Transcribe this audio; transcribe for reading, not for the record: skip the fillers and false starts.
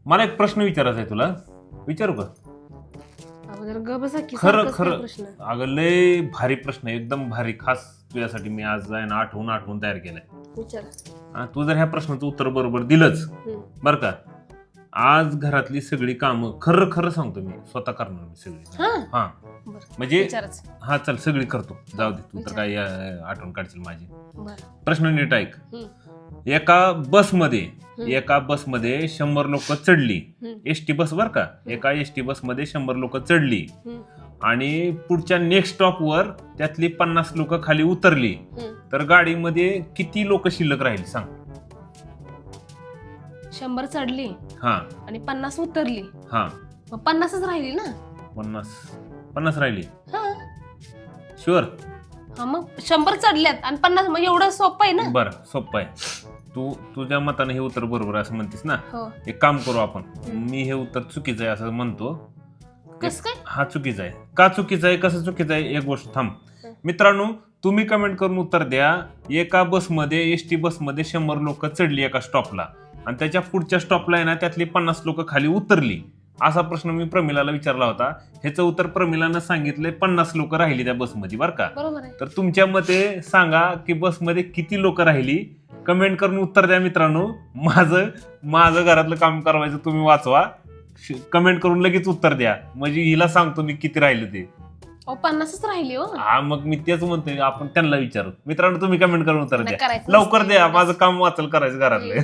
मला एक प्रश्न विचारायचा आहे तुला, विचारू का? अगोदर ग बसा की खरं सारखंच काय खरं प्रश्न. अगं लय भारी प्रश्न आहे, एकदम भारी. खास तुझ्यासाठी मी आज आहे ना आठवून तयार केलाय. विचार. तू जर ह्या प्रश्नाचं उत्तर बरोबर दिलंच बरं का, आज घरातली सगळी कामं खरं खरं सांगतो मी स्वतः करणार मी सगळी. हा बरं, म्हणजे विचारच. हा चल सगळी करतो, जाऊ दे तू तर विचार. काय आठवण काढशील माझी. बरं. प्रश्न नीट ऐक. हम्म. एका बसमध्ये 100 लोक चढली. एसटी बस बर का, एका एसटी बसमध्ये 100 लोक चढली आणि पुढच्या नेक्स्ट स्टॉपवर त्यातली 50 लोक खाली उतरली. तर गाडीमध्ये किती लोक शिल्लक राहील सांग? 100 चढली हा आणि 50 उतरली. हा मग 50च राहिली ना. 50 राहिली. हा शुअर? हा मग 100 चढल्यात आणि 50, मग एवढं सोपं आहे ना. बरं सोपं आहे. तू तुझ्या मताने हे उत्तर बरोबर आहे असं म्हणतेस ना. हो. एक काम करू आपण, मी हे उत्तर चुकीचं आहे असं म्हणतो. कसं काय? हा चुकीचा आहे. का चुकीचा आहे, कसं चुकीचं आहे, एक गोष्ट थांब. मित्रांनो तुम्ही कमेंट करून उत्तर द्या. एका बसमध्ये, एसटी बसमध्ये 100 लोक चढली एका स्टॉपला आणि त्याच्या पुढच्या स्टॉपला आहे ना त्यातली 50 लोक खाली उतरली. असा प्रश्न मी प्रमिलाला विचारला होता. ह्याचं उत्तर प्रमिलानं सांगितलंय 50 लोक राहिली त्या बसमध्ये बरं का. बरोबर आहे. तर तुमच्या मते सांगा की बसमध्ये किती लोक राहिली. कमेंट करून उत्तर द्या मित्रांनो. माझं घरातलं काम करायचं तुम्ही वाचवा. कमेंट करून लगेच उत्तर द्या, म्हणजे हिला सांगतो मी किती राहिले ते. 50च राहिली हो. हा मग मी तेच म्हणतोय, आपण त्यांना विचारू. मित्रांनो तुम्ही कमेंट करून उत्तर नाही द्या करायचं लवकर नसतं. द्या, माझं काम वाचल करायचं घरातलं.